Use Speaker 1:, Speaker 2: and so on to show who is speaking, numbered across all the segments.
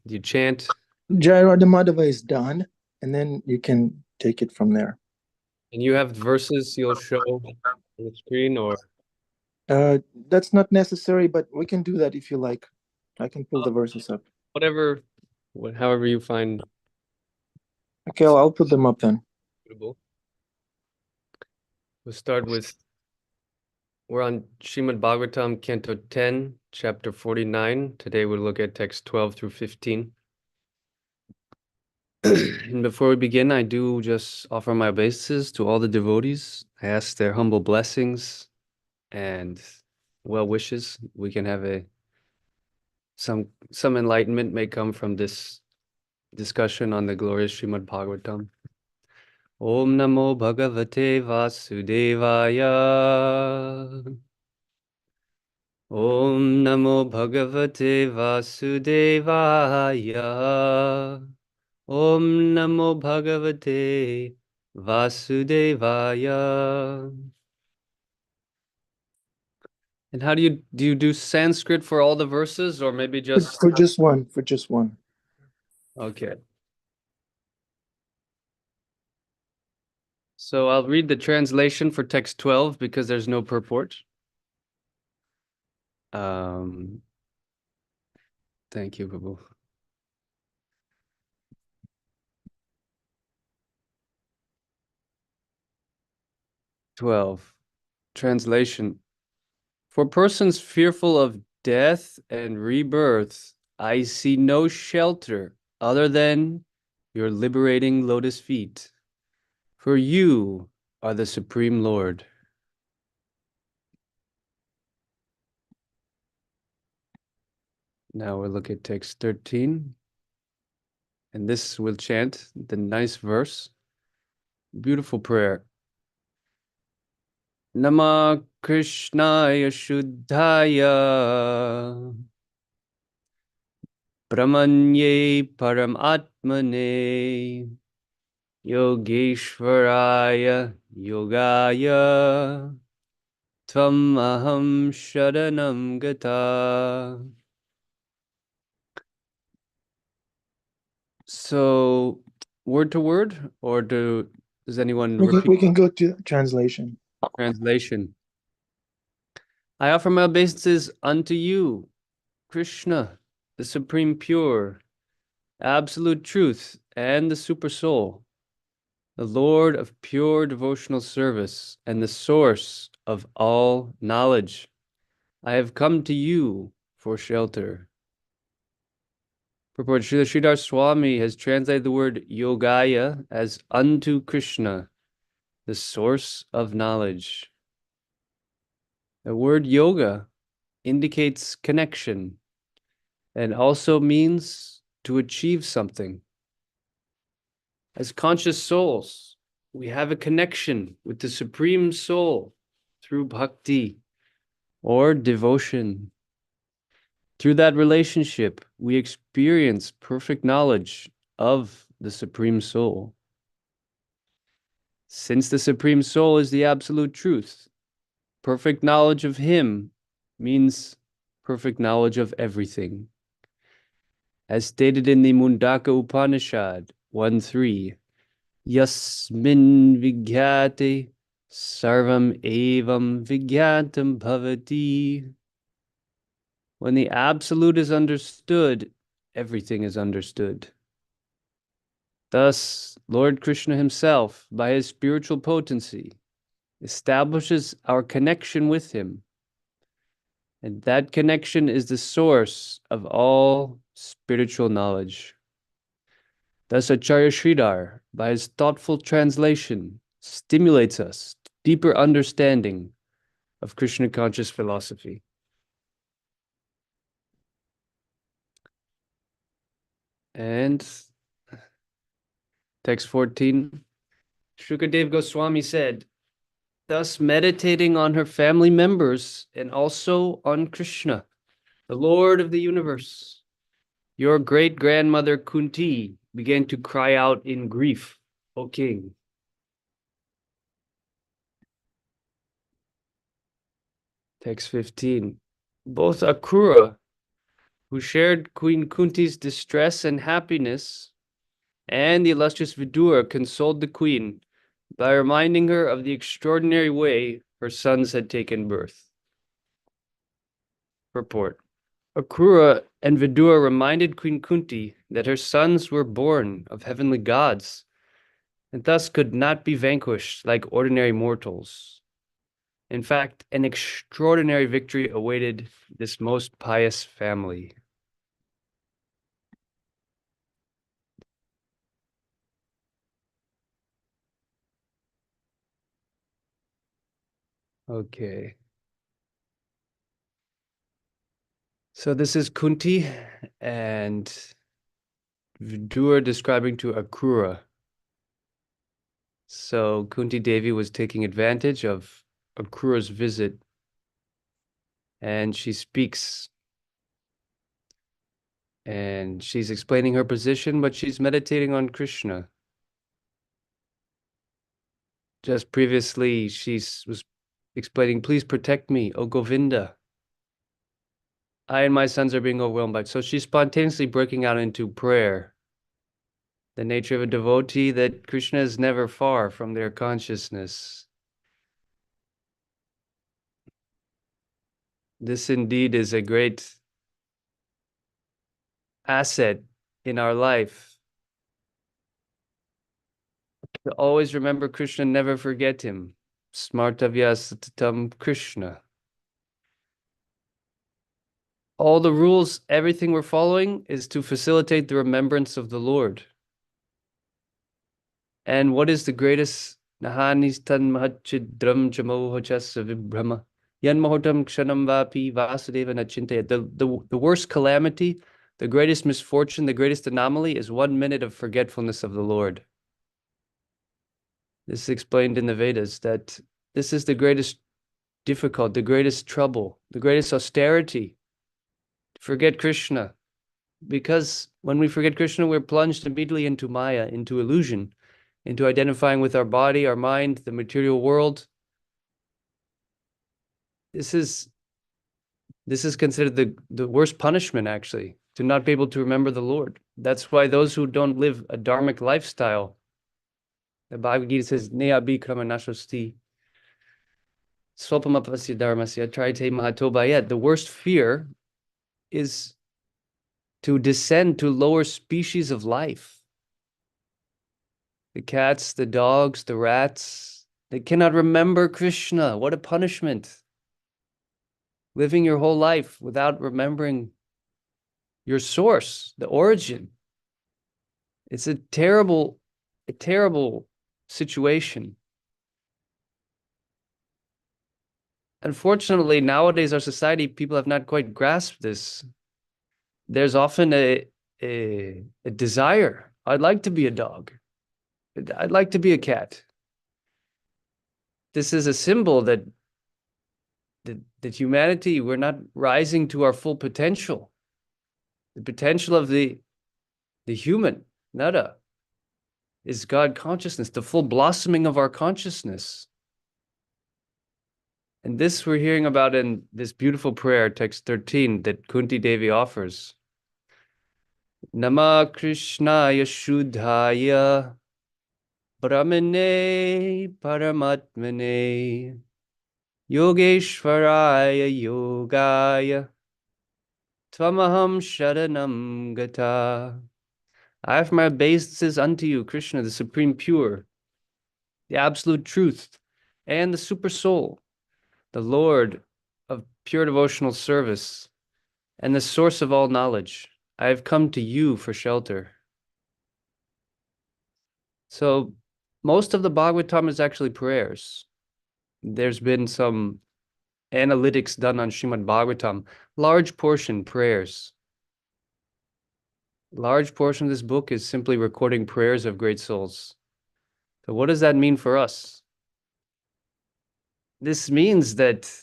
Speaker 1: you chant?
Speaker 2: Jayarada Madhava is done, and then you can take it from there.
Speaker 1: And you have verses you'll show on the screen, or
Speaker 2: Uh, that's not necessary, but we can do that if you like. I can pull
Speaker 1: uh,
Speaker 2: the verses up.
Speaker 1: whatever, however you find
Speaker 2: Okay, I'll put them up then.
Speaker 1: suitable. We'll start with, we're on Srimad Bhagavatam, Canto 10, Chapter 49. Today we'll look at text 12 through 15. And before we begin, I do just offer my obeisances to all the devotees. I ask their humble blessings and well wishes. We can have some enlightenment may come from this discussion on the glorious Srimad Bhagavatam. Om Namo Bhagavate Vasudevaya. Om Namo Bhagavate Vasudevaya. Om Namo Bhagavate Vasudevaya. And how do Sanskrit for all the verses, or maybe just
Speaker 2: For just one, for just one.
Speaker 1: okay. So I'll read the translation for text 12 because there's no purport. Um, thank you, Babu. 12. Translation. For persons fearful of death and rebirth, I see no shelter other than your liberating lotus feet. For you are the Supreme Lord. Now we'll look at text 13. And this will chant the nice verse. Beautiful prayer. Nama Krishnaya Shuddhaya Brahmanye Paramatmane Yogeshwaraya Yogaya Tvam Aham Sharanam Gata. So, word to word, or does anyone repeat
Speaker 2: We can go to translation.
Speaker 1: translation? I offer my obeisances unto you, Krishna, the Supreme Pure, Absolute Truth, and the Super Soul, the Lord of pure devotional service and the source of all knowledge. I have come to you for shelter. Purport Srila Sridhar Swami has translated the word Yogaya as unto Krishna, the source of knowledge. The word yoga indicates connection and also means to achieve something. As conscious souls, we have a connection with the Supreme Soul through bhakti or devotion. Through that relationship, we experience perfect knowledge of the Supreme Soul. Since the Supreme Soul is the absolute truth, perfect knowledge of Him means perfect knowledge of everything. As stated in the Mundaka Upanishad 1:3, Yasmin Vigyate Sarvam Evam Vigyatam Bhavati. When the absolute is understood, everything is understood. Thus, Lord Krishna himself, by his spiritual potency, establishes our connection with him. And that connection is the source of all spiritual knowledge. Thus, Acharya Sridhar, by his thoughtful translation, stimulates us to deeper understanding of Krishna conscious philosophy. And text 14, Shukadev Goswami said, thus meditating on her family members and also on Krishna, the Lord of the universe, your great-grandmother Kunti began to cry out in grief, O king. Text 15. Both Akrura who shared Queen Kunti's distress and happiness, and the illustrious Vidura consoled the queen by reminding her of the extraordinary way her sons had taken birth. Purport. Akrura and Vidura reminded Queen Kunti that her sons were born of heavenly gods, and thus could not be vanquished like ordinary mortals. In fact, an extraordinary victory awaited this most pious family. Okay. So this is Kunti and Vidura describing to Akrura. So Kunti Devi was taking advantage of Akrura's visit, and she speaks, and she's explaining her position, but she's meditating on Krishna. Just previously, she was explaining, please protect me, O Govinda. I and my sons are being overwhelmed by. So she's spontaneously breaking out into prayer. The nature of a devotee, that Krishna is never far from their consciousness. This indeed is a great asset in our life. To always remember Krishna, never forget him. Smartavya satatam Krishna. All the rules, everything we're following is to facilitate the remembrance of the Lord. And what is the greatest nahanistan mahachidram jamohachasa vibhrama yan mahotam kshanam vapi vasudeva nachintaya. The worst calamity, the greatest misfortune, the greatest anomaly is 1 minute of forgetfulness of the Lord. This is explained in the Vedas, that this is the greatest difficult, the greatest trouble, the greatest austerity, to forget Krishna. Because when we forget Krishna, we're plunged immediately into Maya, into illusion, into identifying with our body, our mind, the material world. This is considered the worst punishment, actually, to not be able to remember the Lord. That's why those who don't live a dharmic lifestyle, the Bhagavad Gita says, Neya bikrama nashasti, swapamapasya dharmasya traite mahatobayet. The worst fear is to descend to lower species of life. The cats, the dogs, the rats, they cannot remember Krishna. What a punishment. Living your whole life without remembering your source, the origin. It's a terrible situation. Unfortunately, nowadays, our society, people have not quite grasped this. There's often a desire. I'd like to be a dog. I'd like to be a cat. This is a symbol that humanity, we're not rising to our full potential. The potential of the human, nada, is God consciousness, the full blossoming of our consciousness. And this we're hearing about in this beautiful prayer, text 13, that Kunti Devi offers. Nama Krishnaya Shuddhaya Brahmane Paramatmane Yogeshwaraya Yogaya Tvamaham Sharanam Gata. I offer my obeisances unto you, Krishna, the Supreme Pure, the Absolute Truth, and the Super Soul, the Lord of pure devotional service, and the source of all knowledge. I have come to you for shelter. So most of the Bhagavatam is actually prayers. There's been some analytics done on Srimad Bhagavatam, large portion prayers. Large portion of this book is simply recording prayers of great souls. So what does that mean for us? This means that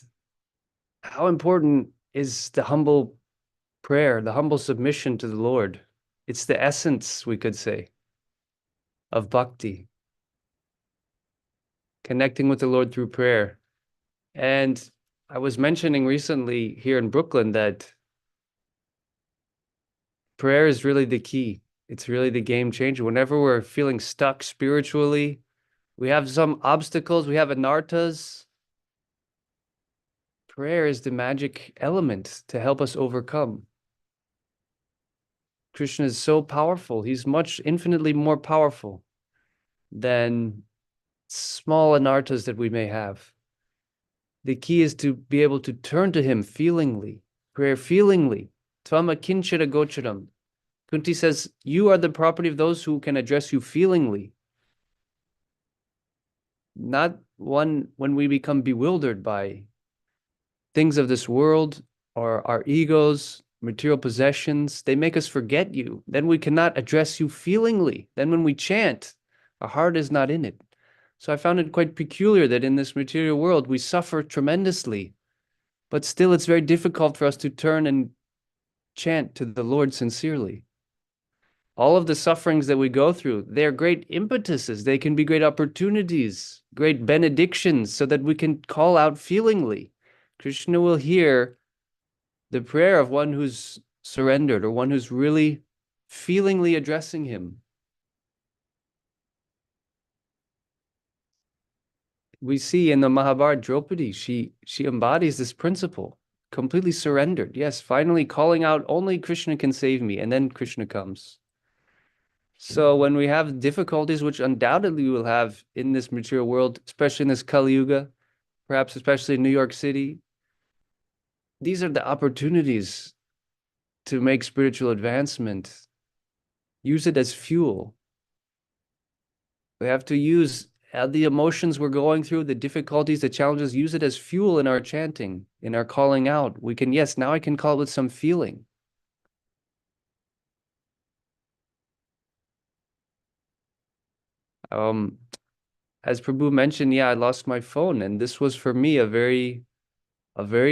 Speaker 1: how important is the humble prayer, the humble submission to the Lord. It's the essence, we could say, of bhakti. Connecting with the Lord through prayer. And I was mentioning recently here in Brooklyn that prayer is really the key. It's really the game changer. Whenever we're feeling stuck spiritually, we have some obstacles, we have anartas. Prayer is the magic element to help us overcome. Krishna is so powerful. He's infinitely more powerful than small anartas that we may have. The key is to be able to turn to him feelingly, prayer feelingly. Tvama kinchara gocharam. Kunti says, you are the property of those who can address you feelingly. Not one when we become bewildered by things of this world or our egos, material possessions, they make us forget you. Then we cannot address you feelingly. Then when we chant, our heart is not in it. So I found it quite peculiar that in this material world, we suffer tremendously, but still it's very difficult for us to turn and chant to the Lord sincerely. All of the sufferings that we go through, they're great impetuses. They can be great opportunities, great benedictions, so that we can call out feelingly. Krishna will hear the prayer of one who's surrendered or one who's really feelingly addressing him. We see in the Mahabharata, Draupadi, she embodies this principle, completely surrendered. Yes, finally calling out, only Krishna can save me, and then Krishna comes. So when we have difficulties, which undoubtedly we will have in this material world, especially in this Kali Yuga, perhaps especially in New York City, these are the opportunities to make spiritual advancement. Use it as fuel. We have to use the emotions we're going through, the difficulties, the challenges, use it as fuel in our chanting, in our calling out. We can, yes, now I can call it with some feeling. As Prabhu mentioned, yeah, I lost my phone, and this was for me a very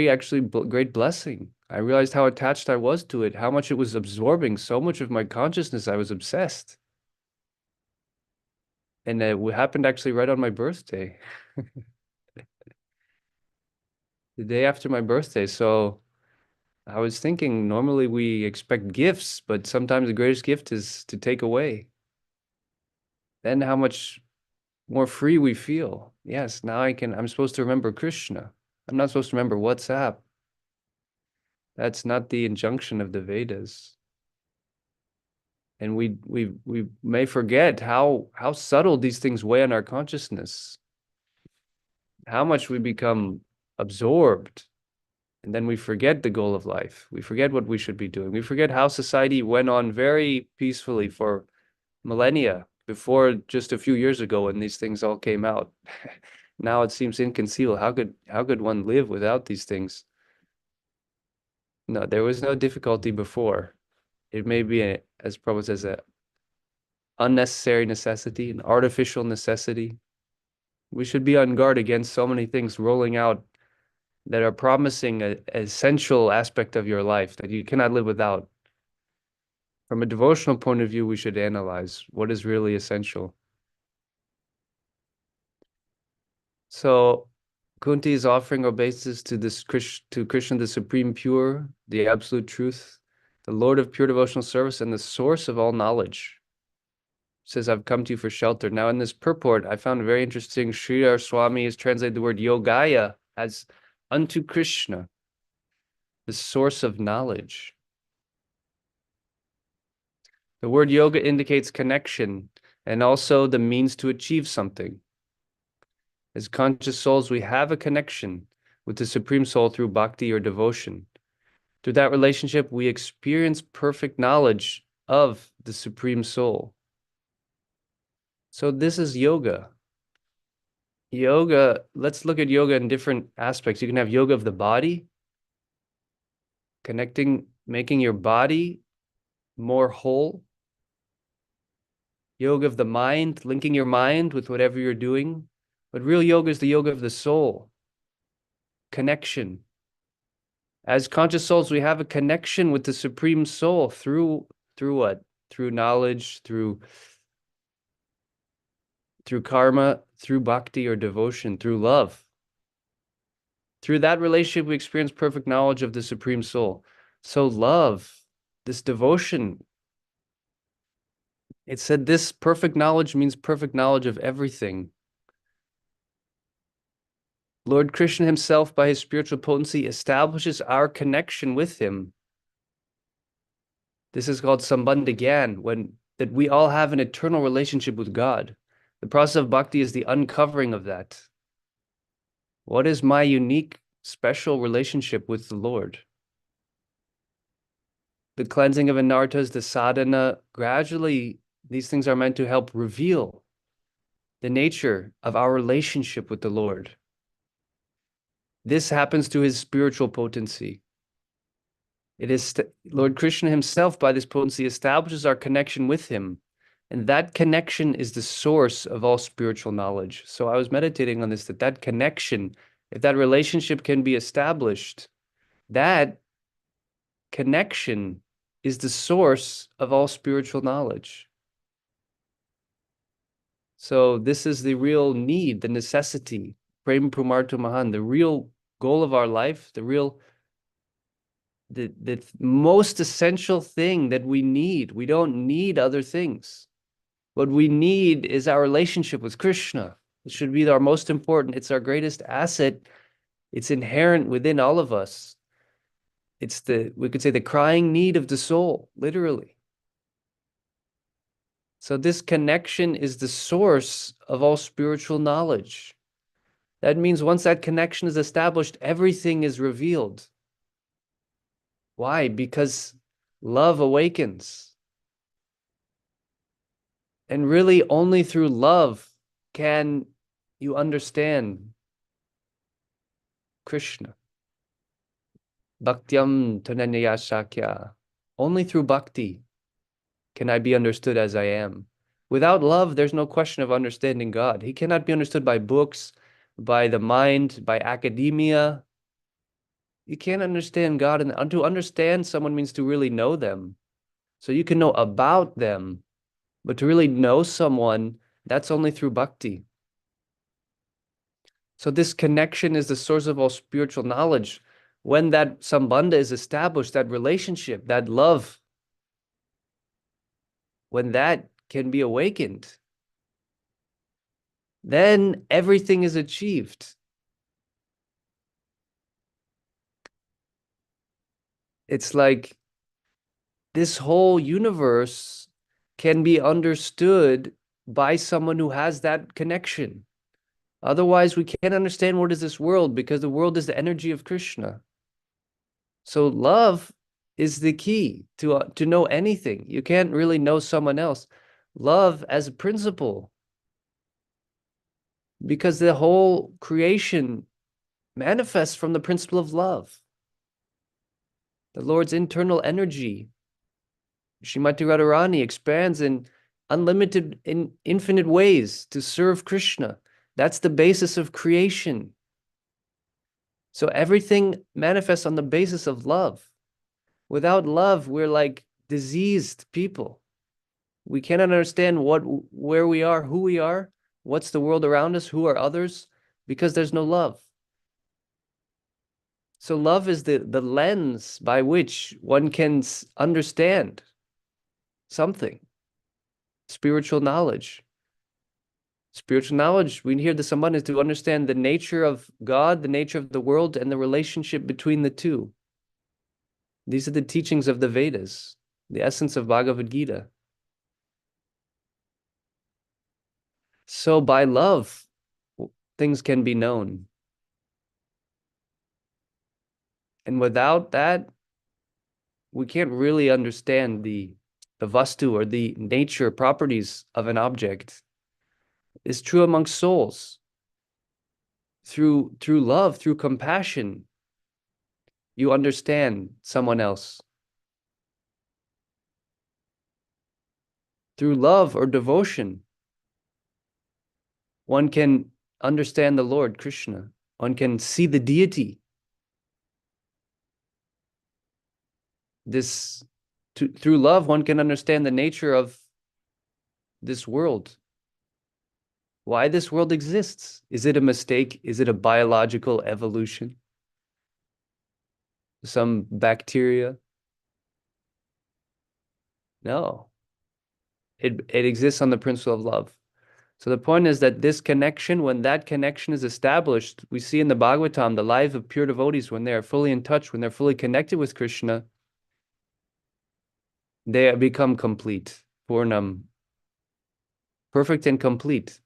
Speaker 1: actually great blessing. I realized how attached I was to it, how much it was absorbing so much of my consciousness. I was obsessed. And it happened actually right on my birthday, the day after my birthday. So I was thinking, normally we expect gifts, but sometimes the greatest gift is to take away. Then how much more free we feel. Yes, now I'm supposed to remember Krishna. I'm not supposed to remember WhatsApp. That's not the injunction of the Vedas. And we may forget how subtle these things weigh on our consciousness, how much we become absorbed, and then we forget the goal of life. We forget what we should be doing. We forget how society went on very peacefully for millennia before just a few years ago when these things all came out. Now it seems inconceivable. How could one live without these things? No, there was no difficulty before. It may be, as Prabhupada says, a unnecessary necessity, an artificial necessity. We should be on guard against so many things rolling out that are promising an essential aspect of your life that you cannot live without. From a devotional point of view, we should analyze what is really essential. So Kunti is offering obeisance to to Krishna, the Supreme Pure, the Absolute Truth, the Lord of pure devotional service, and the source of all knowledge. Says, I've come to you for shelter. Now, in this purport, I found very interesting. Sridhar Swami has translated the word Yogaya as unto Krishna, the source of knowledge. The word yoga indicates connection and also the means to achieve something. As conscious souls, we have a connection with the Supreme Soul through bhakti or devotion. Through that relationship, we experience perfect knowledge of the Supreme Soul. So this is yoga. Yoga, let's look at yoga in different aspects. You can have yoga of the body, connecting, making your body more whole. Yoga of the mind, linking your mind with whatever you're doing. But real yoga is the yoga of the soul, connection. As conscious souls, we have a connection with the Supreme Soul through what? Through knowledge, through karma, through bhakti or devotion, through love. Through that relationship, we experience perfect knowledge of the Supreme Soul. So love, this devotion. It said this perfect knowledge means perfect knowledge of everything. Lord Krishna himself, by his spiritual potency, establishes our connection with him. This is called Sambandha Gyan, that we all have an eternal relationship with God. The process of bhakti is the uncovering of that. What is my unique, special relationship with the Lord? The cleansing of anarthas, the sadhana, gradually these things are meant to help reveal the nature of our relationship with the Lord. This happens through his spiritual potency. It is Lord Krishna himself, by this potency, establishes our connection with him. And that connection is the source of all spiritual knowledge. So I was meditating on this, that connection, if that relationship can be established, that connection is the source of all spiritual knowledge. So this is the real need, the necessity, Prem Pramartha Mahan, the real goal of our life, the most essential thing that we need. We don't need other things. What we need is our relationship with Krishna. It should be our most important. It's our greatest asset. It's inherent within all of us. It's we could say, the crying need of the soul, literally. So this connection is the source of all spiritual knowledge. That means once that connection is established, everything is revealed. Why? Because love awakens. And really only through love can you understand Krishna. Bhaktyam tananya shakya. Only through bhakti can I be understood as I am. Without love, there's no question of understanding God. He cannot be understood by books, by the mind, by academia. You can't understand God, and to understand someone means to really know them. So you can know about them, but to really know someone, that's only through bhakti. So this connection is the source of all spiritual knowledge. When that sambandha is established, that relationship, that love, when that can be awakened, then everything is achieved. It's like this whole universe can be understood by someone who has that connection. Otherwise, we can't understand what is this world, because the world is the energy of Krishna. So love is the key to know anything. You can't really know someone else. Love as a principle, because the whole creation manifests from the principle of love. The Lord's internal energy, Srimati Radharani, expands in unlimited, in infinite ways to serve Krishna. That's the basis of creation. So everything manifests on the basis of love. Without love, we're like diseased people. We cannot understand where we are, who we are, what's the world around us, who are others, because there's no love. So love is the lens by which one can understand something. Spiritual knowledge. Spiritual knowledge, we hear the Sambandha, is to understand the nature of God, the nature of the world, and the relationship between the two. These are the teachings of the Vedas, the essence of Bhagavad Gita. So by love, things can be known. And without that, we can't really understand the vastu, or the nature, properties of an object. It's true amongst souls. Through love, through compassion, you understand someone else. Through love or devotion, one can understand the Lord Krishna. One can see the deity. Through love, one can understand the nature of this world. Why this world exists. Is it a mistake? Is it a biological evolution? Some bacteria? No, it exists on the principle of love. So the point is that this connection, when that connection is established, we see in the Bhagavatam, the life of pure devotees, when they are fully in touch, when they're fully connected with Krishna, they become complete, Purnam, perfect and complete.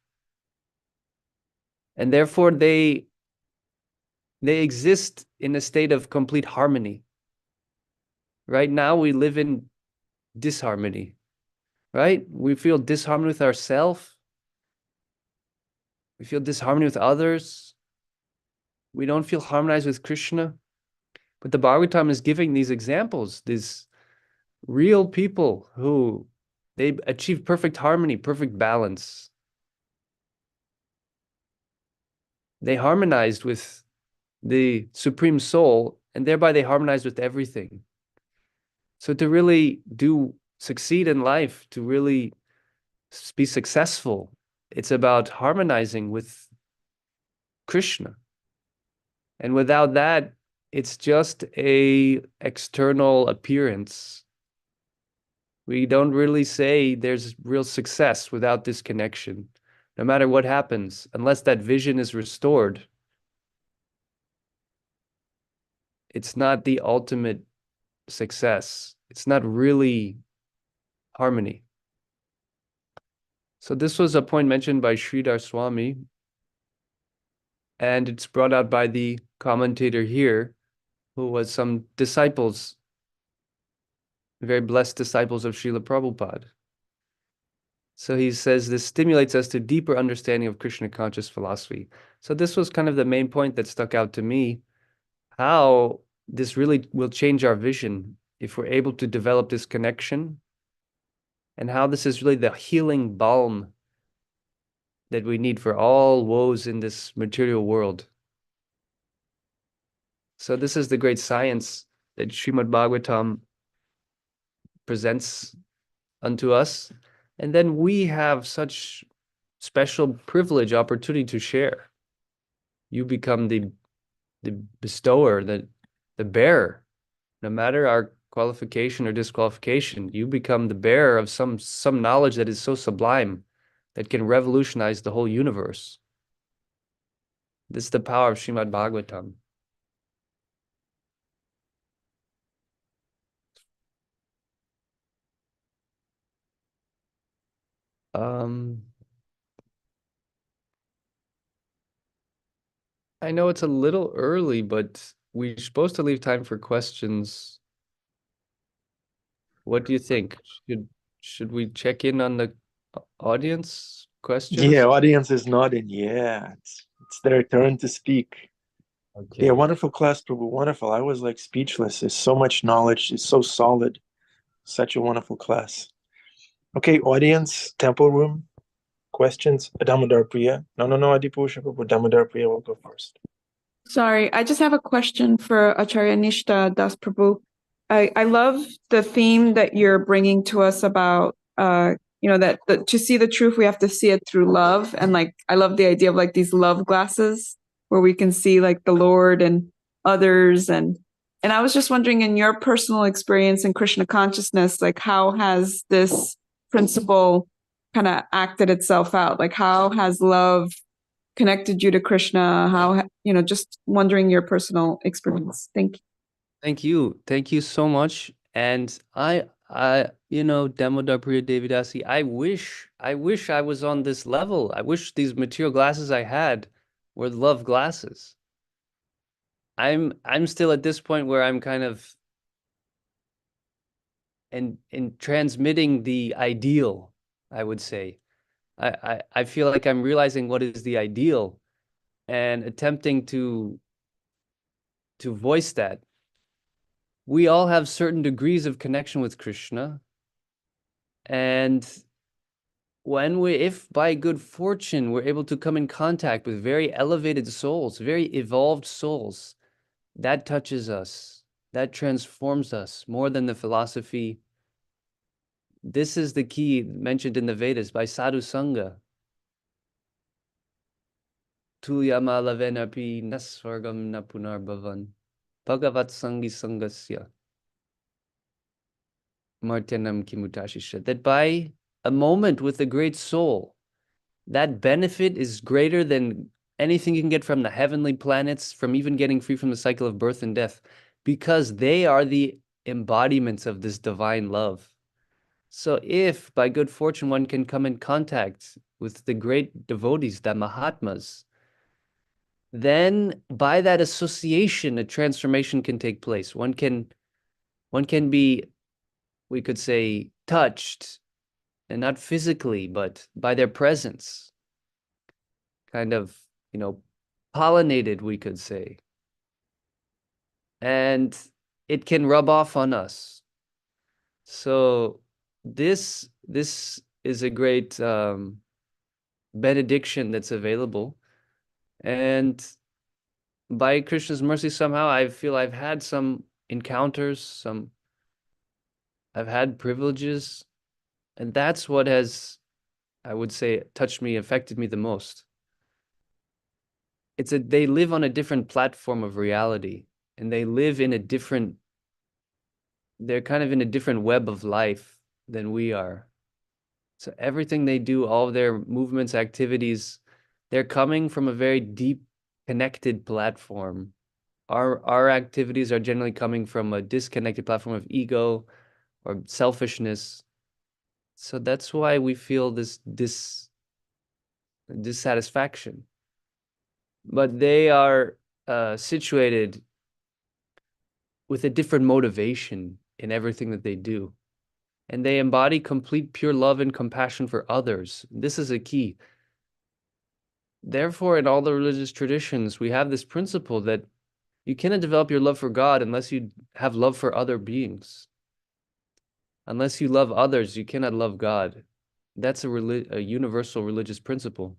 Speaker 1: And therefore they exist in a state of complete harmony. Right now we live in disharmony, right? We feel disharmony with ourselves. We feel disharmony with others. We don't feel harmonized with Krishna. But the Bhagavatam is giving these examples, these real people who they achieve perfect harmony, perfect balance. They harmonized with the Supreme Soul, and thereby they harmonized with everything. So to really succeed in life, to really be successful, it's about harmonizing with Krishna. And without that, it's just a external appearance. We don't really say there's real success without this connection. No matter what happens, unless that vision is restored, it's not the ultimate success. It's not really harmony. So this was a point mentioned by Sridhar Swami, and it's brought out by the commentator here, who was some disciples, very blessed disciples of Srila Prabhupada. So he says this stimulates us to deeper understanding of Krishna conscious philosophy. So this was kind of the main point that stuck out to me, how this really will change our vision if we're able to develop this connection, and how this is really the healing balm that we need for all woes in this material world. So this is the great science that Srimad Bhagavatam presents unto us. And then we have such special privilege, opportunity to share. You become the bestower, the bearer. No matter our qualification or disqualification, you become the bearer of some knowledge that is so sublime that can revolutionize the whole universe. This is the power of Srimad Bhagavatam. Um, I know it's a little early, but we're supposed to leave time for questions. What do you think? Should we check in on the audience
Speaker 2: Yeah,
Speaker 1: questions?
Speaker 2: audience is nodding. Yeah, it's their turn to speak. Yeah,
Speaker 1: Okay.
Speaker 2: wonderful class, Prabhu. Wonderful. I was like speechless. There's so much knowledge. It's so solid. Such a wonderful class. Okay, audience, temple room, questions. Damodar Priya. No, Adipusha Prabhu. Damodar Priya will go first.
Speaker 3: Sorry, I just have a question for Acharya Nishta Das Prabhu. I love the theme that you're bringing to us about, that to see the truth, we have to see it through love. And like, I love the idea of like these love glasses where we can see like the Lord and others. And I was just wondering, in your personal experience in Krishna consciousness, like how has this principle kind of acted itself out? Like how has love connected you to Krishna? How, just wondering your personal experience. Thank you.
Speaker 1: Thank you. Thank you so much. And Damodar Priya Devidasi, I wish I was on this level. I wish these material glasses I had were love glasses. I'm still at this point where I'm kind of in transmitting the ideal, I would say. I feel like I'm realizing what is the ideal and attempting to voice that. We all have certain degrees of connection with Krishna, and if by good fortune we're able to come in contact with very elevated souls, very evolved souls, that touches us, that transforms us more than the philosophy. This is the key mentioned in the Vedas by Sadhu Sangha. Tulyamalavenapi nasvargam na punarbhavan. Bhagavat Sangi Sangasya. Martyanam Kimutashisha, that by a moment with the great soul, that benefit is greater than anything you can get from the heavenly planets, from even getting free from the cycle of birth and death, because they are the embodiments of this divine love. So if by good fortune one can come in contact with the great devotees, the Mahatmas, then by that association, a transformation can take place. One can be, we could say, touched, and not physically, but by their presence, kind of, pollinated, we could say. And it can rub off on us. So this is a great benediction that's available. And by Krishna's mercy, somehow I feel I've had some encounters, I've had privileges, and that's what has, I would say, touched me, affected me the most. They live on a different platform of reality, and they live in they're kind of in a different web of life than we are. So everything they do, all of their movements, activities, they're coming from a very deep, connected platform. Our activities are generally coming from a disconnected platform of ego or selfishness. So that's why we feel this dissatisfaction. But they are situated with a different motivation in everything that they do. And they embody complete pure love and compassion for others. This is a key. Therefore, in all the religious traditions, we have this principle that you cannot develop your love for God unless you have love for other beings. Unless you love others, you cannot love God. That's a universal religious principle.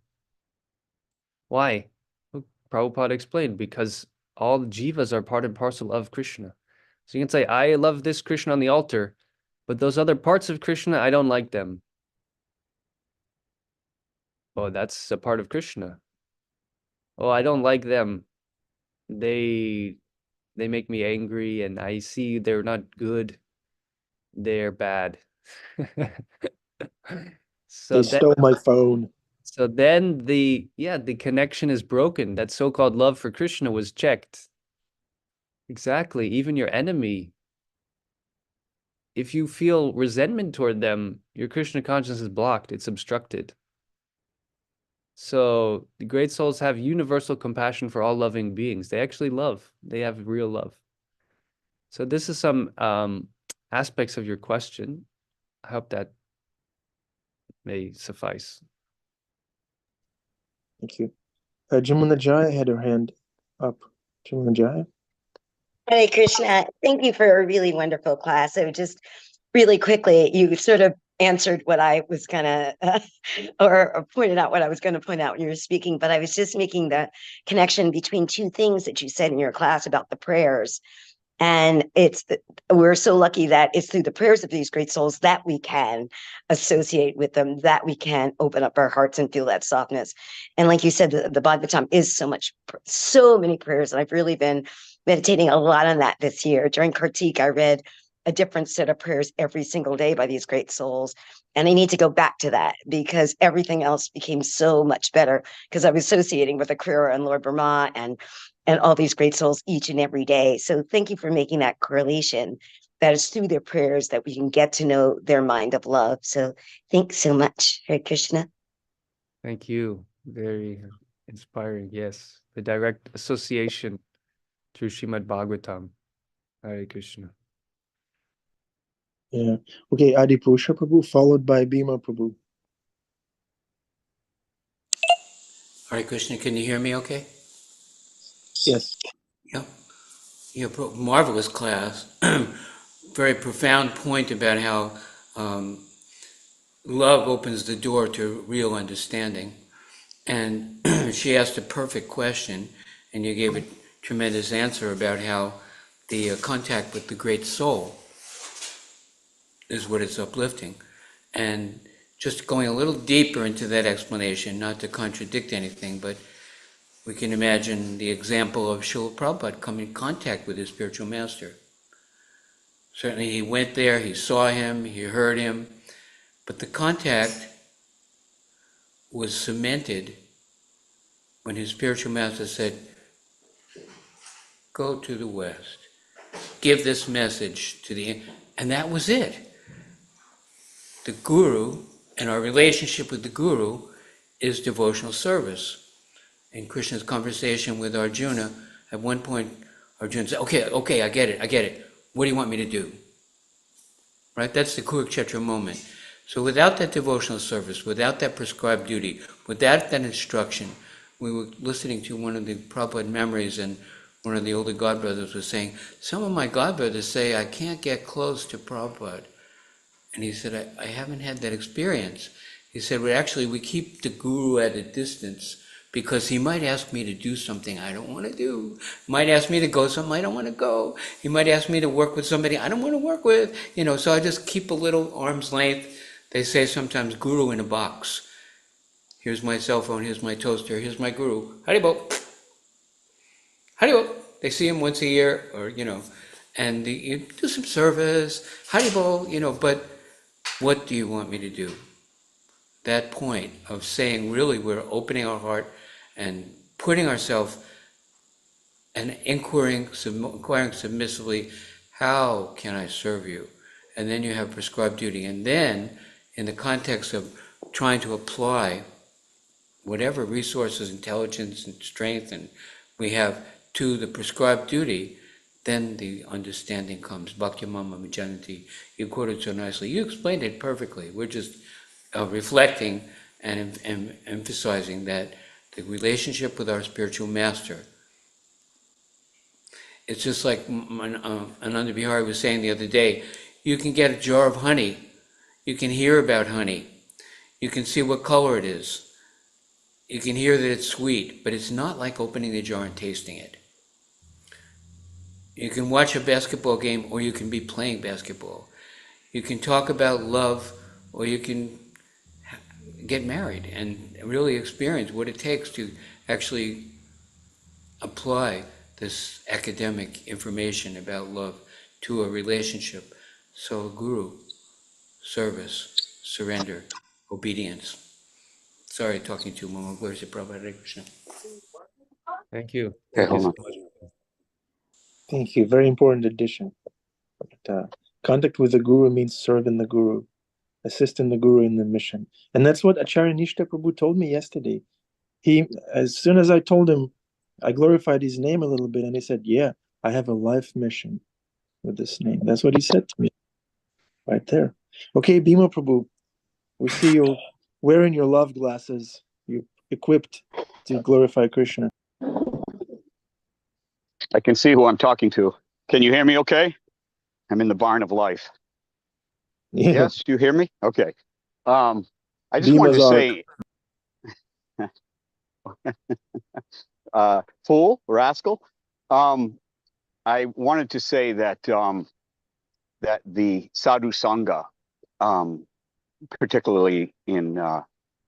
Speaker 1: Why? Well, Prabhupada explained, because all jivas are part and parcel of Krishna. So you can say, I love this Krishna on the altar, but those other parts of Krishna, I don't like them. Oh, that's a part of Krishna. Oh, I don't like them. They make me angry, and I see they're not good. They're bad. So
Speaker 2: They
Speaker 1: then,
Speaker 2: stole my phone.
Speaker 1: the connection is broken. That so-called love for Krishna was checked. Exactly. Even your enemy, if you feel resentment toward them, your Krishna consciousness is blocked. It's obstructed. So the great souls have universal compassion for all loving beings. They actually love. They have real love. So this is some aspects of your question. I hope that may suffice.
Speaker 2: Thank you. Jamuna Jaya had her hand up. Jamuna Jaya?
Speaker 4: Hare Krishna, thank you for a really wonderful class. So just really quickly, you sort of answered what I was gonna, or pointed out what I was going to point out when you were speaking, but I was just making the connection between two things that you said in your class about the prayers. And we're so lucky that it's through the prayers of these great souls that we can associate with them, that we can open up our hearts and feel that softness. And like you said, the Bhagavatam is so many prayers. And I've really been meditating a lot on that this year. During Kartik, I read a different set of prayers every single day by these great souls. And I need to go back to that because everything else became so much better because I was associating with Acarya and Lord Brahma and all these great souls each and every day. So thank you for making that correlation. That is through their prayers that we can get to know their mind of love. So thanks so much, Hare Krishna.
Speaker 1: Thank you. Very inspiring. Yes. The direct association through Srimad Bhagavatam. Hare Krishna.
Speaker 2: Yeah. Okay, Adi Purusha Prabhu, followed by Bhima Prabhu.
Speaker 5: Hare Krishna, can you hear me okay?
Speaker 2: Yes.
Speaker 5: Yeah, marvelous class. Very profound point about how love opens the door to real understanding. And she asked a perfect question, and you gave a tremendous answer about how the contact with the great soul is what is uplifting. And just going a little deeper into that explanation, not to contradict anything, but we can imagine the example of Srila Prabhupada coming in contact with his spiritual master. Certainly he went there, he saw him, he heard him, but the contact was cemented when his spiritual master said, go to the West, give this message to the, and that was it. The Guru, and our relationship with the Guru, is devotional service. In Krishna's conversation with Arjuna, at one point, Arjuna said, okay, I get it. What do you want me to do? Right? That's the Kurukshetra moment. So without that devotional service, without that prescribed duty, without that instruction, we were listening to one of the Prabhupada memories, and one of the older godbrothers was saying, some of my godbrothers say I can't get close to Prabhupada. And he said, I haven't had that experience. He said, well, actually, we keep the Guru at a distance because he might ask me to do something I don't want to do. He might ask me to go somewhere I don't want to go. He might ask me to work with somebody I don't want to work with. So I just keep a little arm's length. They say sometimes Guru in a box. Here's my cell phone, here's my toaster, here's my Guru. Haribo. Haribo. They see him once a year, or, and you do some service, Haribo, but what do you want me to do? That point of saying, really, we're opening our heart and putting ourselves and inquiring submissively, how can I serve you? And then you have prescribed duty. And then, in the context of trying to apply whatever resources, intelligence, and strength and we have to the prescribed duty, then the understanding comes. Bhakti Mama Majanati. You quoted so nicely. You explained it perfectly. We're just reflecting and emphasizing that the relationship with our spiritual master, it's just like Ananda Bihari was saying the other day, you can get a jar of honey, you can hear about honey, you can see what color it is, you can hear that it's sweet, but it's not like opening the jar and tasting it. You can watch a basketball game, or you can be playing basketball. You can talk about love, or you can get married and really experience what it takes to actually apply this academic information about love to a relationship. So Guru, service, surrender, obedience. Sorry, talking too long. Where's the Prabhupada? Hare Krishna.
Speaker 1: Thank you.
Speaker 6: Okay,
Speaker 1: Thank you
Speaker 6: hold
Speaker 1: so
Speaker 6: on.
Speaker 1: much.
Speaker 2: Thank you. Very important addition. Contact with the Guru means serving the Guru, assisting the Guru in the mission. And that's what Acharya Nishta Prabhu told me yesterday. As soon as I told him, I glorified his name a little bit, and he said, yeah, I have a life mission with this name. That's what he said to me right there. Okay, Bhima Prabhu, we see you wearing your love glasses. You're equipped to glorify Krishna.
Speaker 6: I can see who I'm talking to. Can you hear me okay? I'm in the barn of life.
Speaker 2: Yeah.
Speaker 6: Yes, do you hear me? Okay. I just wanted
Speaker 2: Bhima's
Speaker 6: to say, fool, rascal. I wanted to say that that the sadhu sangha, particularly in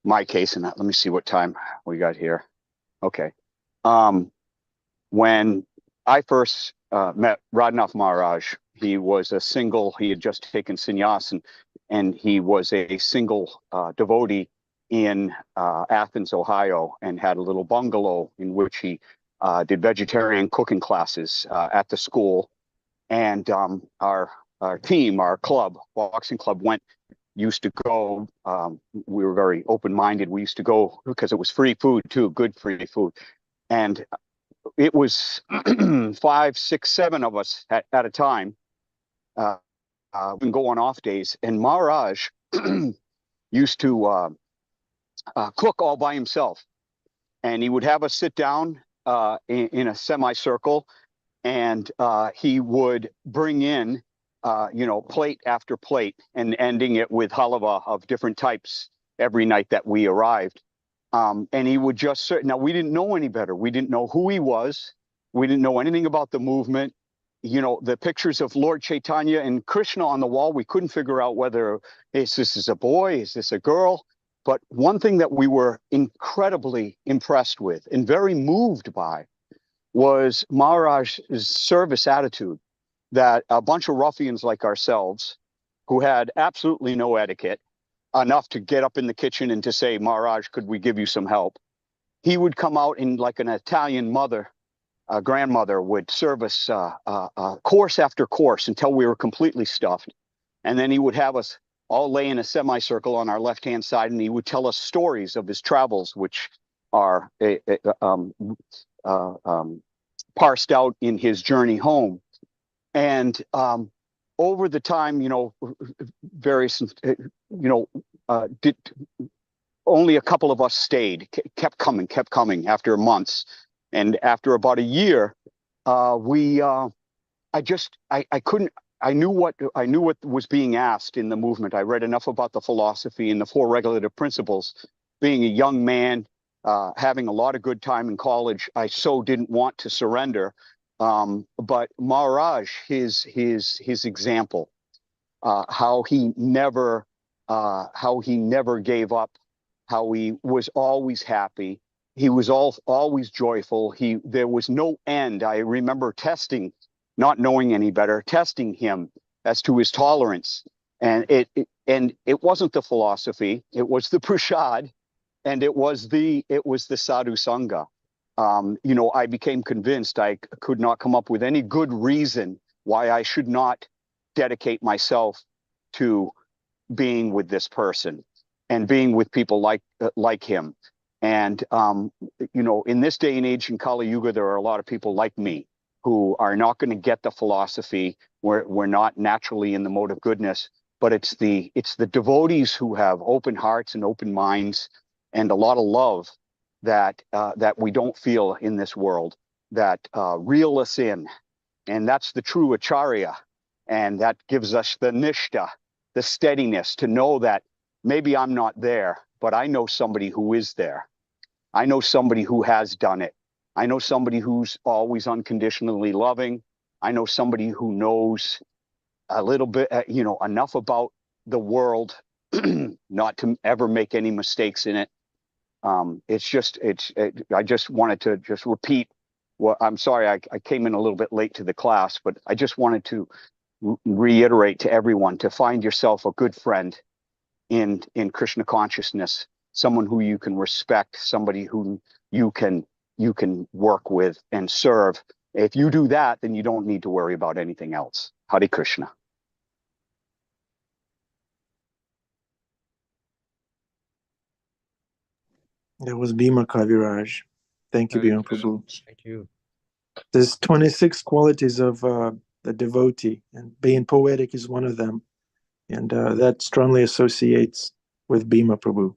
Speaker 6: my case, and let me see what time we got here. Okay. When I first met Radhanath Maharaj, he was a single, he had just taken sannyas, and he was a single devotee in Athens, Ohio, and had a little bungalow in which he did vegetarian cooking classes at the school. And our team, our club, boxing club, used to go. We were very open-minded. We used to go because it was free food too, good free food. And it was 5, 6, 7 of us at a time. We can go on off days. And Maharaj used to cook all by himself. And he would have us sit down in a semicircle, and he would bring in, plate after plate, and ending it with halava of different types every night that we arrived. And he would just now we didn't know any better. We didn't know who he was. We didn't know anything about the movement. The pictures of Lord Chaitanya and Krishna on the wall, we couldn't figure out whether this is a boy, is this a girl. But one thing that we were incredibly impressed with and very moved by was Maharaj's service attitude. that a bunch of ruffians like ourselves, who had absolutely no etiquette, enough to get up in the kitchen and to say, Maharaj, could we give you some help? He would come out in like an Italian mother, grandmother would serve us course after course until we were completely stuffed. And then he would have us all lay in a semicircle on our left-hand side, and he would tell us stories of his travels, which are parsed out in his journey home. And over the time, various, only a couple of us stayed, kept coming after months. And after about a year, I knew what was being asked in the movement. I read enough about the philosophy and the four regulative principles. Being a young man, having a lot of good time in college, I so didn't want to surrender. But Maharaj, his example, how he never gave up, how he was always happy. He was always joyful. There was no end. I remember testing, not knowing any better, testing him as to his tolerance. And it wasn't the philosophy, it was the prashad, and it was the sadhu sangha. I became convinced I could not come up with any good reason why I should not dedicate myself to being with this person and being with people like him. And in this day and age in Kali Yuga, there are a lot of people like me who are not going to get the philosophy. We're not naturally in the mode of goodness, but it's the devotees who have open hearts and open minds and a lot of love that we don't feel in this world, that reel us in. And that's the true Acarya. And that gives us the Nistha, the steadiness to know that maybe I'm not there, but I know somebody who is there. I know somebody who has done it. I know somebody who's always unconditionally loving. I know somebody who knows a little bit, enough about the world not to ever make any mistakes in it. I just wanted to just repeat what, I'm sorry, I came in a little bit late to the class, but I just wanted to reiterate to everyone to find yourself a good friend in Krishna consciousness, someone who you can respect, somebody who you can work with and serve. If you do that, then you don't need to worry about anything else. Hare Krishna.
Speaker 2: That was Bhima Kaviraj. Thank you, Bhima Prabhu.
Speaker 1: Thank you.
Speaker 2: There's 26 qualities of the devotee, and being poetic is one of them. And that strongly associates with Bhima Prabhu.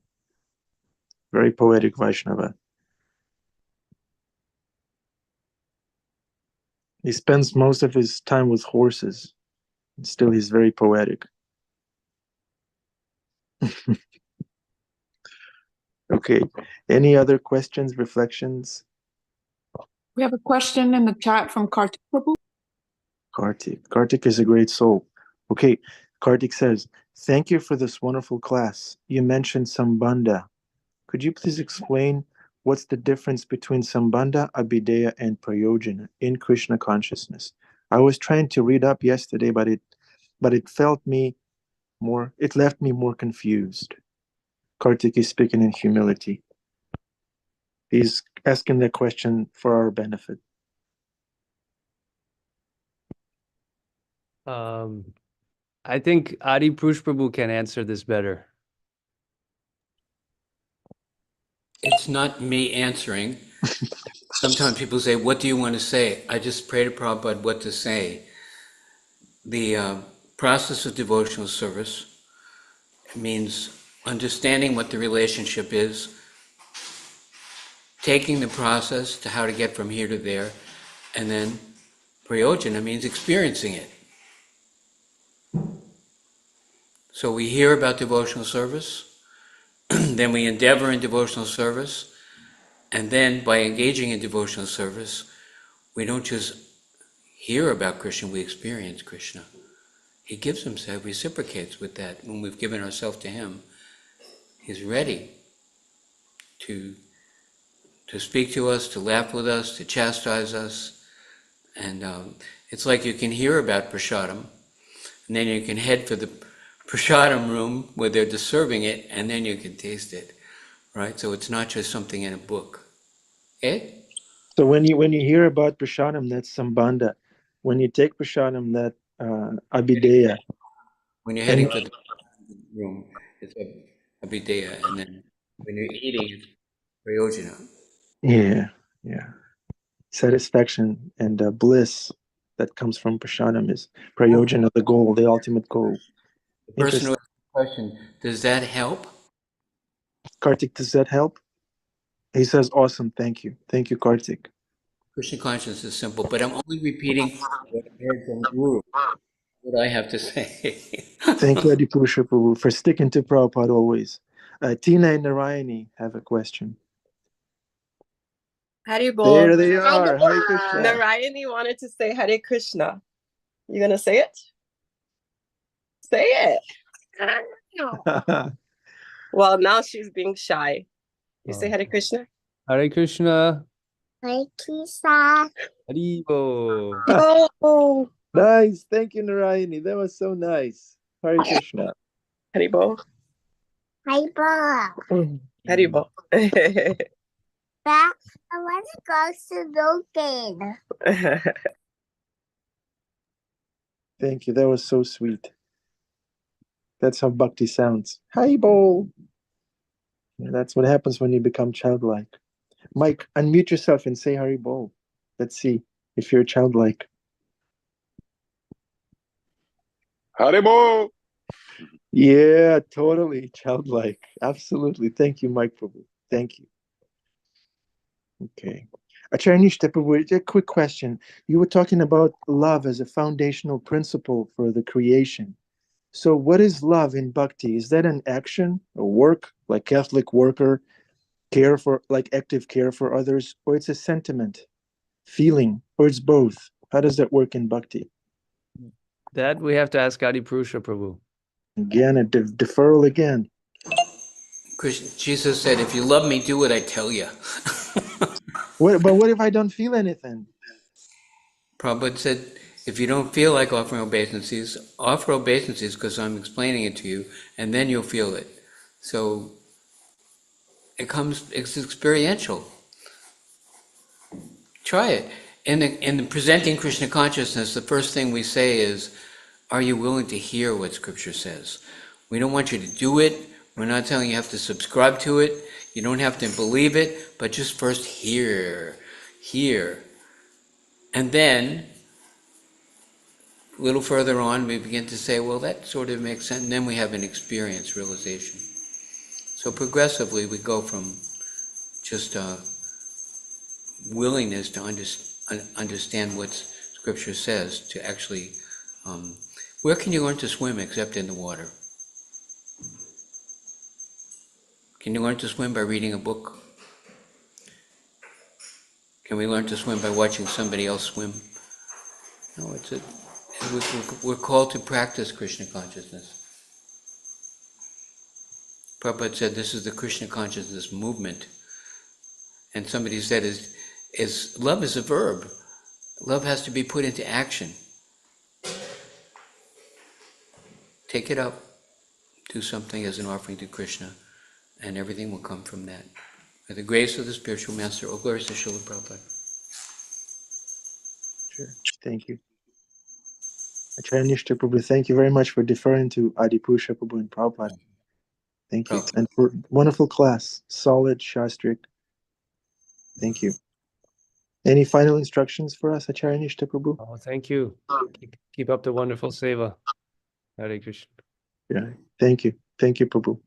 Speaker 2: Very poetic Vaishnava. He spends most of his time with horses. And still, he's very poetic. Okay. Any other questions, reflections?
Speaker 3: We have a question in the chat from Kartik Prabhu.
Speaker 2: Kartik is a great soul. Okay. Kartik says, thank you for this wonderful class. You mentioned Sambandha. Could you please explain what's the difference between Sambandha, Abhideya, and Prayojana in Krishna consciousness? I was trying to read up yesterday, but it left me more confused. Kartik is speaking in humility. He's asking the question for our benefit.
Speaker 1: I think Adi Purush Prabhu can answer this better.
Speaker 5: It's not me answering. Sometimes people say, what do you want to say? I just pray to Prabhupada what to say. The process of devotional service means understanding what the relationship is, taking the process to how to get from here to there, and then prayojana means experiencing it. So we hear about devotional service, then we endeavor in devotional service, and then by engaging in devotional service, we don't just hear about Krishna, we experience Krishna. He gives himself, reciprocates with that. When we've given ourselves to him, he's ready to speak to us, to laugh with us, to chastise us. And It's like you can hear about prasadam, and then you can head for the prasadam room where they're just serving it, and then you can taste it, right? So it's not just something in a book. Eh?
Speaker 2: So when you hear about prasadam, that's sambandha. When you take prasadam, that abhideya.
Speaker 5: When you're heading for the room, it's a abhideya, and then when you're eating, it's prayojana.
Speaker 2: Yeah. Satisfaction and bliss that comes from prasadam is prayojana, the goal, the ultimate goal.
Speaker 5: The person who
Speaker 2: Interesting.
Speaker 5: asked the question, does that help?
Speaker 2: Kartik, does that help? He says, awesome. Thank you, Kartik.
Speaker 5: Krishna consciousness is simple, but I'm only repeating what I heard from Guru, what I have to say.
Speaker 2: Thank you, Adipurusha Prabhu, for sticking to Prabhupada always. Tina and Narayani have a question.
Speaker 7: Haribol.
Speaker 2: There they are. Hare Krishna.
Speaker 7: Narayani wanted to say Hare Krishna. You gonna say it? Say it. Well, now she's being shy. You say Hare Krishna?
Speaker 1: Hare Krishna.
Speaker 8: Hare Krishna.
Speaker 1: Haribo.
Speaker 7: Oh,
Speaker 2: Nice. Thank you, Narayani. That was so nice. Hare Krishna.
Speaker 7: Haribol.
Speaker 8: Hyper.
Speaker 7: Haribol.
Speaker 8: But I want to go to Logan.
Speaker 2: Thank you. That was so sweet. That's how bhakti sounds. Haribo. That's what happens when you become childlike. Mike, unmute yourself and say Haribo. Let's see if you're childlike.
Speaker 9: Haribo!
Speaker 2: Yeah, totally childlike. Absolutely. Thank you, Mike Prabhu. Thank you. Okay. Acharya Nishta Prabhu, a quick question. You were talking about love as a foundational principle for the creation. So what is love in bhakti? Is that an action, a work, like Catholic worker, care for, like active care for others, or it's a sentiment, feeling, or it's both? How does that work in bhakti?
Speaker 1: That we have to ask Adipurusha Prabhu.
Speaker 2: Again, a deferral again.
Speaker 5: Jesus said, if you love me, do what I tell you.
Speaker 2: But what if I don't feel anything?
Speaker 5: Prabhupada said, if you don't feel like offering obeisances, offer obeisances because I'm explaining it to you, and then you'll feel it. So it's experiential. Try it. In the presenting Krishna consciousness, the first thing we say is, are you willing to hear what Scripture says? We don't want you to do it. We're not telling you have to subscribe to it. You don't have to believe it, but just first hear. And then, a little further on, we begin to say, well, that sort of makes sense. And then we have an experience, realization. So progressively, we go from just willingness to understand what Scripture says to actually, where can you learn to swim except in the water? Can you learn to swim by reading a book? Can we learn to swim by watching somebody else swim? No, we're called to practice Krishna consciousness. Prabhupada said this is the Krishna consciousness movement. And somebody said love is a verb. Love has to be put into action. Take it up, do something as an offering to Krishna, and everything will come from that. By the grace of the spiritual master, O glory to Srila Prabhupada.
Speaker 2: Sure. Thank you. Acharya Nishta Prabhu, thank you very much for deferring to Adipurusha Prabhu and Prabhupada. Thank you. And for wonderful class, solid, shastric. Thank you. Any final instructions for us, Acharya Nishta Prabhu?
Speaker 1: Oh, thank you. Keep up the wonderful seva. Hare Krishna.
Speaker 2: Yeah. Thank you. Thank you, Prabhu.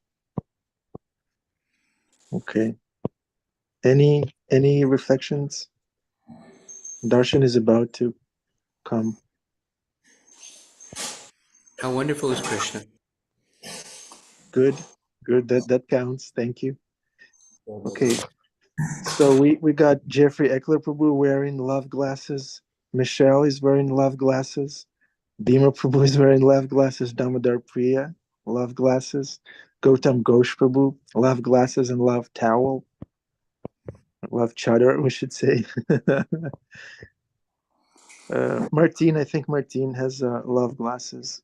Speaker 2: Okay. Any reflections? Darshan is about to come.
Speaker 5: How wonderful is Krishna?
Speaker 2: Good. That counts. Thank you. Okay. So we got Jeffrey Eckler Prabhu wearing love glasses. Michelle is wearing love glasses. Bhima Prabhu is wearing love glasses. Damodar Priya, love glasses. Gautam Ghosh Prabhu, love glasses and love towel. Love chadar, we should say. Martine, I think Martine has love glasses.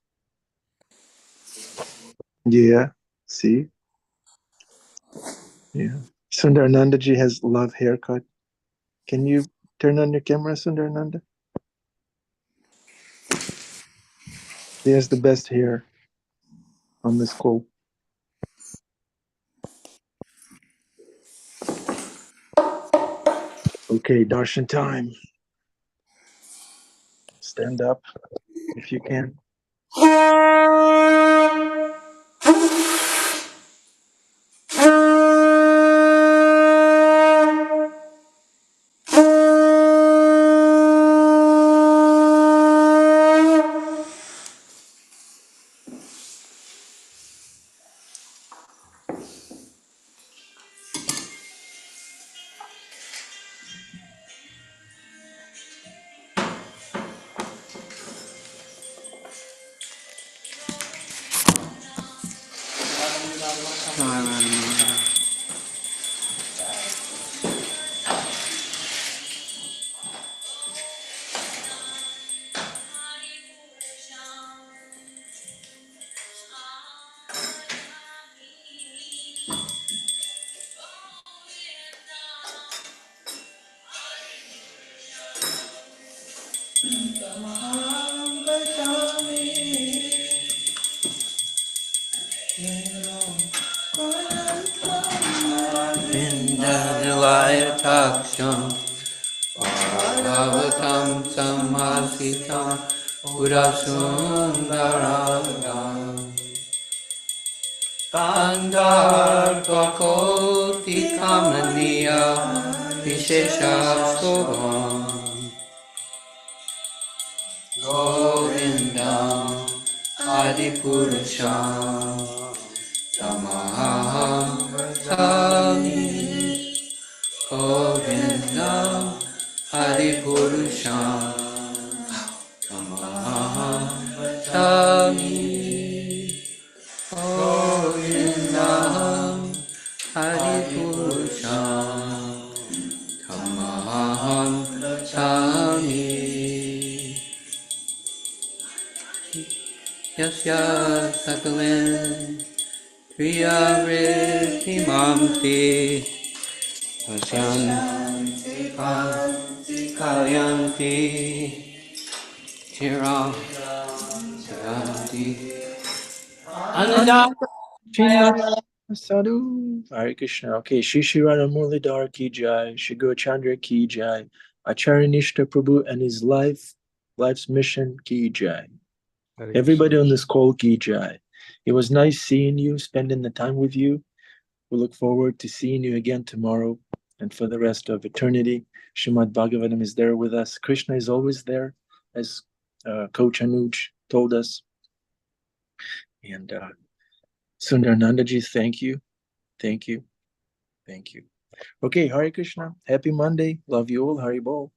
Speaker 2: Yeah, see? Yeah. Sundaranandaji has love haircut. Can you turn on your camera, Sundarananda? He has the best hair on this call. Okay, darshan time. Stand up if you can.
Speaker 5: Taksham Bhagavatam Samasitam Purasundaragam Kandarpakoti Kamaniya Vishesha Shobham Govindam Adipurusham Tamaham Sami Govindam Adipurusham Tamaham Sami Govindam Adipurusham Tamaham Sami Yasya Sakalin Priya Vritti Mamti Pasyanti Kalyanti Chiram Sayanti Ananda
Speaker 2: Srinath Sadhu. Hare Krishna. Okay, Shishirana Murlidhar ki jai, Shigo Chandra ki jai, Acharya Nishta Prabhu and his life's mission ki jai.
Speaker 1: Hare
Speaker 2: Everybody
Speaker 1: Krishna.
Speaker 2: on this call ki jai. It was nice seeing you, spending the time with you. We look forward to seeing you again tomorrow and for the rest of eternity. Srimad Bhagavatam is there with us. Krishna is always there, as Coach Anuj told us. And Sundaranandaji, thank you. Thank you. Thank you. Okay, Hare Krishna. Happy Monday. Love you all. Hari Bol.